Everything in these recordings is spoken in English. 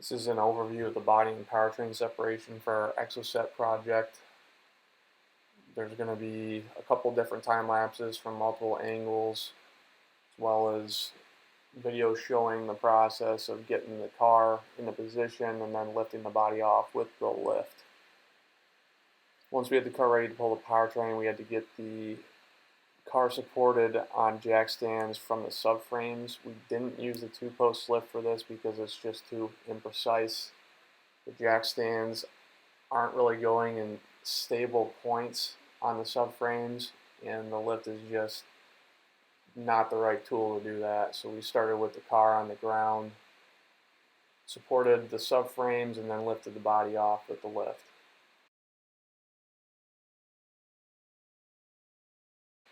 This is an overview of the body and powertrain separation for our Exocet project. There's going to be a couple different time lapses from multiple angles, as well as video showing the process of getting the car into position and then lifting the body off with the lift. Once we had the car ready to pull the powertrain, we had to get the car supported on jack stands from the subframes. We didn't use the two-post lift for this because it's just too imprecise. The jack stands aren't really going in stable points on the subframes, and the lift is just not the right tool to do that. So we started with the car on the ground, supported the subframes, and then lifted the body off with the lift.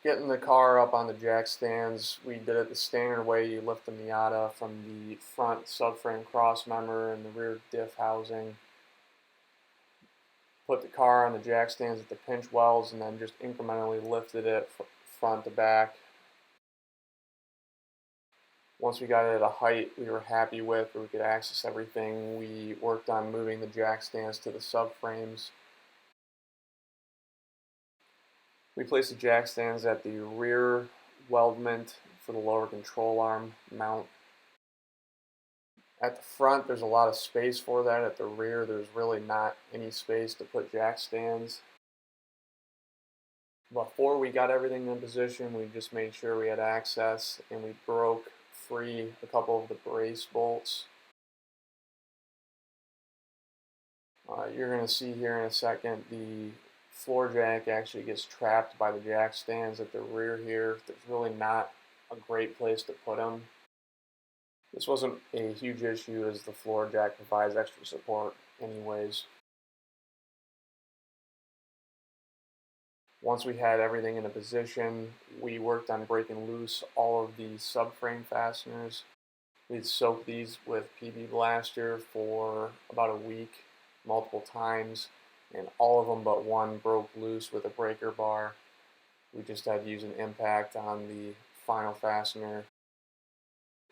Getting the car up on the jack stands, we did it the standard way. You lift the Miata from the front subframe cross member and the rear diff housing. Put the car on the jack stands at the pinch welds and then just incrementally lifted it front to back. Once we got it at a height we were happy with, where we could access everything, we worked on moving the jack stands to the subframes. We placed the jack stands at the rear weldment for the lower control arm mount. At the front there's a lot of space for that. At the rear there's really not any space to put jack stands. Before we got everything in position, we just made sure we had access, and we broke free a couple of the brace bolts. You're going to see here in a second the floor jack actually gets trapped by the jack stands at the rear here. There's really not a great place to put them. This wasn't a huge issue as the floor jack provides extra support anyways. Once we had everything in a position, we worked on breaking loose all of the subframe fasteners. We'd soaked these with PB Blaster for about a week, multiple times, and all of them but one broke loose with a breaker bar. We just had to use an impact on the final fastener.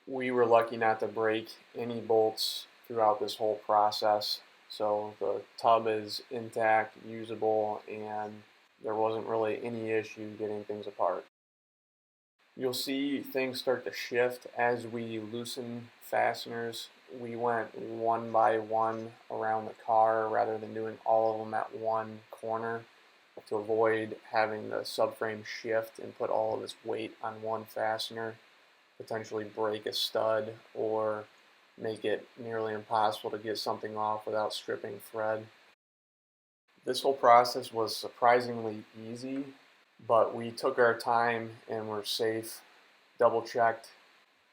We were lucky not to break any bolts throughout this whole process, so the tub is intact, usable, and there wasn't really any issue getting things apart. You'll see things start to shift as we loosen fasteners. We went one by one around the car rather than doing all of them at one corner to avoid having the subframe shift and put all of its weight on one fastener, potentially break a stud or make it nearly impossible to get something off without stripping thread. This whole process was surprisingly easy, but we took our time and were safe, double checked,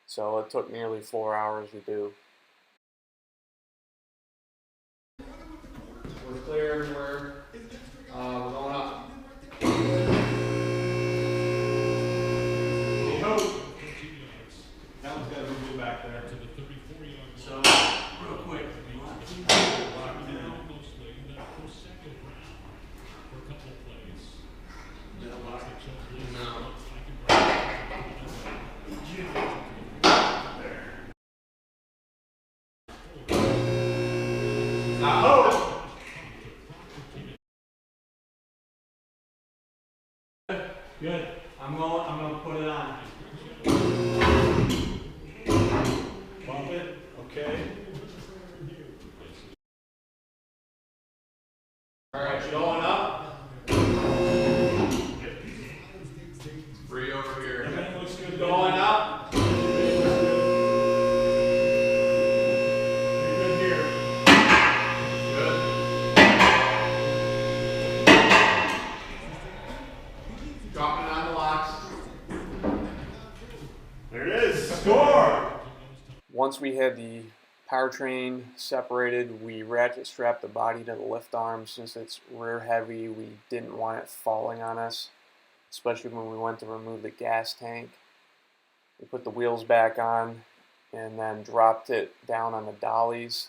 so it took nearly 4 hours to do. We're clear everywhere. We're going up. Hey ho! That one's got to move back there. So, real quick. Good. I'm going to put it on. Bump it. Okay. All right, going up. Free over here. Everything looks good. Going up. Pretty good here. Good. Dropping on the locks. There it is. Score! Once we had the powertrain separated, we ratchet strapped the body to the lift arm. Since it's rear heavy, we didn't want it falling on us, especially when we went to remove the gas tank. We put the wheels back on and then dropped it down on the dollies.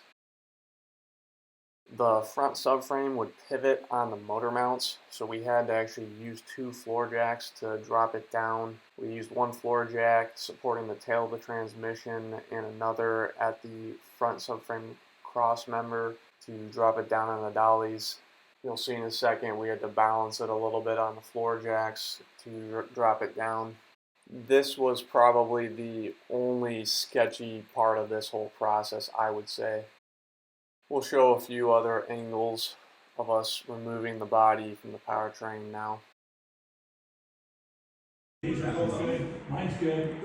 The front subframe would pivot on the motor mounts, so we had to actually use 2 floor jacks to drop it down. We used 1 floor jack supporting the tail of the transmission and another at the front subframe cross member to drop it down on the dollies. You'll see in a second we had to balance it a little bit on the floor jacks to drop it down. This was probably the only sketchy part of this whole process, I would say. We'll show a few other angles of us removing the body from the powertrain now. These are both good. Mine's good.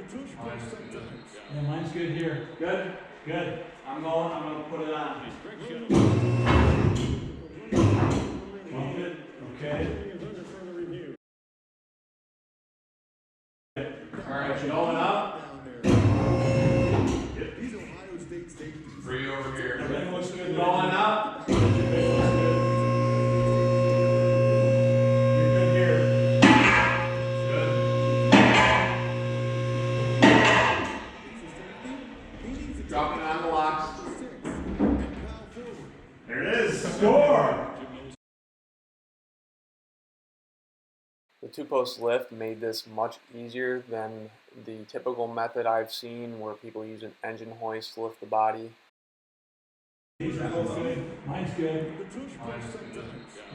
Yeah, mine's good here. Good? Good. I'm gonna put it on. Good. Okay. Alright, going up. Free over here. Everything looks good. Going up. You're good here. Good. Dropping on the locks. There it is. Score! The two-post lift made this much easier than the typical method I've seen where people use an engine hoist to lift the body. These are both good. Mine's good.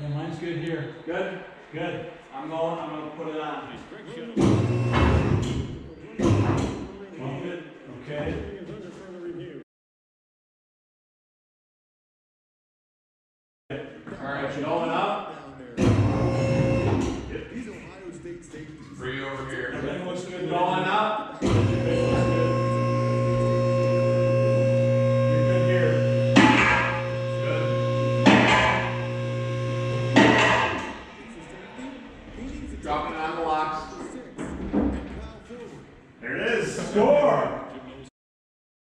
Yeah, mine's good here. Good? Good. I'm gonna put it on. Good. Okay. Alright, going up. Free over here. Everything looks good. Going up. You're good here. Good. Dropping on the locks. There it is. Score!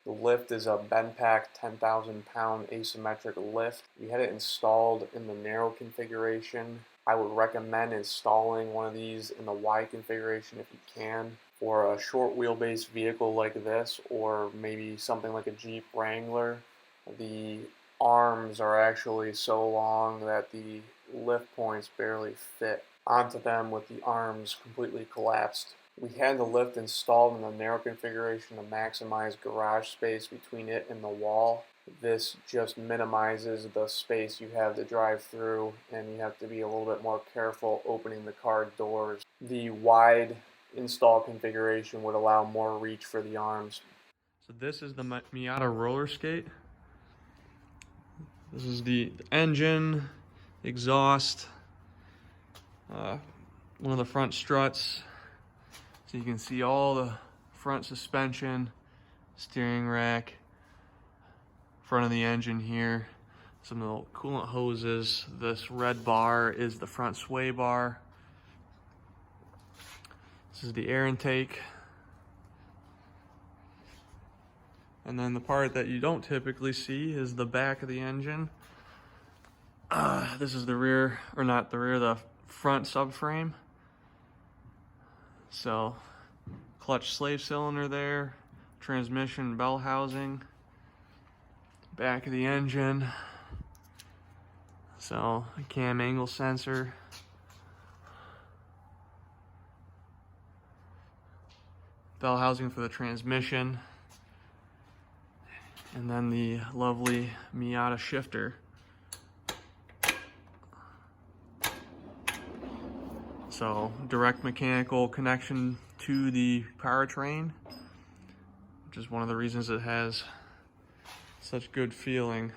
The lift is a Benpack 10,000-pound asymmetric lift. We had it installed in the narrow configuration. I would recommend installing one of these in the wide configuration if you can. For a short wheelbase vehicle like this, or maybe something like a Jeep Wrangler, the arms are actually so long that the lift points barely fit onto them with the arms completely collapsed. We had the lift installed in the narrow configuration to maximize garage space between it and the wall. This just minimizes the space you have to drive through, and you have to be a little bit more careful opening the car doors. The wide install configuration would allow more reach for the arms. So this is the Miata roller skate. This is the engine, exhaust, one of the front struts. So you can see all the front suspension, steering rack, front of the engine here, some of the coolant hoses. This red bar is the front sway bar. This is the air intake. And then the part that you don't typically see is the back of the engine. This is the rear, or not the rear, the front subframe. So, clutch slave cylinder there, transmission bell housing, back of the engine, so a cam angle sensor, bell housing for the transmission, and then the lovely Miata shifter. So direct mechanical connection to the powertrain, which is one of the reasons it has such good feeling.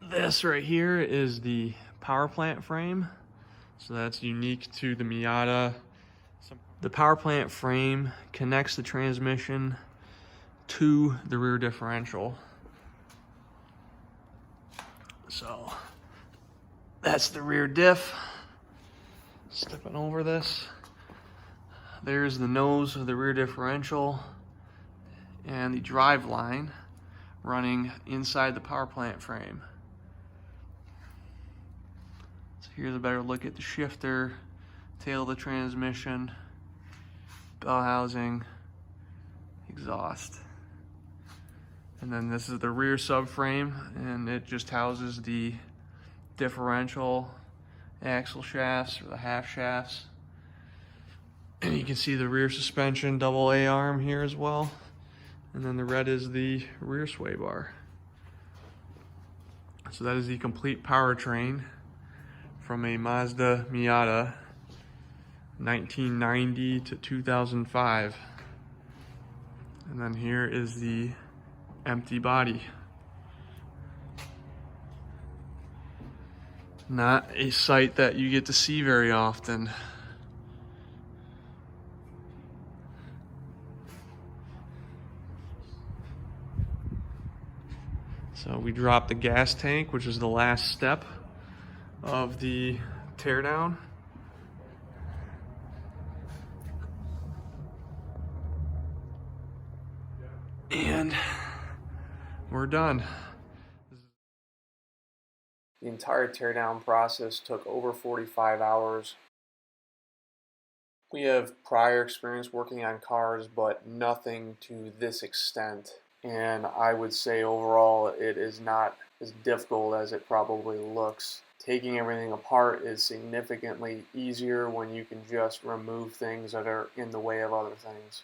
This right here is the power plant frame. So that's unique to the Miata. The power plant frame connects the transmission to the rear differential. So that's the rear diff. Stepping over this, there's the nose of the rear differential and the drive line running inside the power plant frame. So here's a better look at the shifter, tail of the transmission, bell housing, exhaust. And then this is the rear subframe, and it just houses the differential axle shafts, or the half shafts. And you can see the rear suspension double A arm here as well. And then the red is the rear sway bar. So that is the complete powertrain from a Mazda Miata 1990 to 2005. And then here is the empty body. Not a sight that you get to see very often. So we dropped the gas tank, which is the last step of the teardown. And we're done. The entire teardown process took over 45 hours. We have prior experience working on cars, but nothing to this extent. And I would say overall it is not as difficult as it probably looks. Taking everything apart is significantly easier when you can just remove things that are in the way of other things.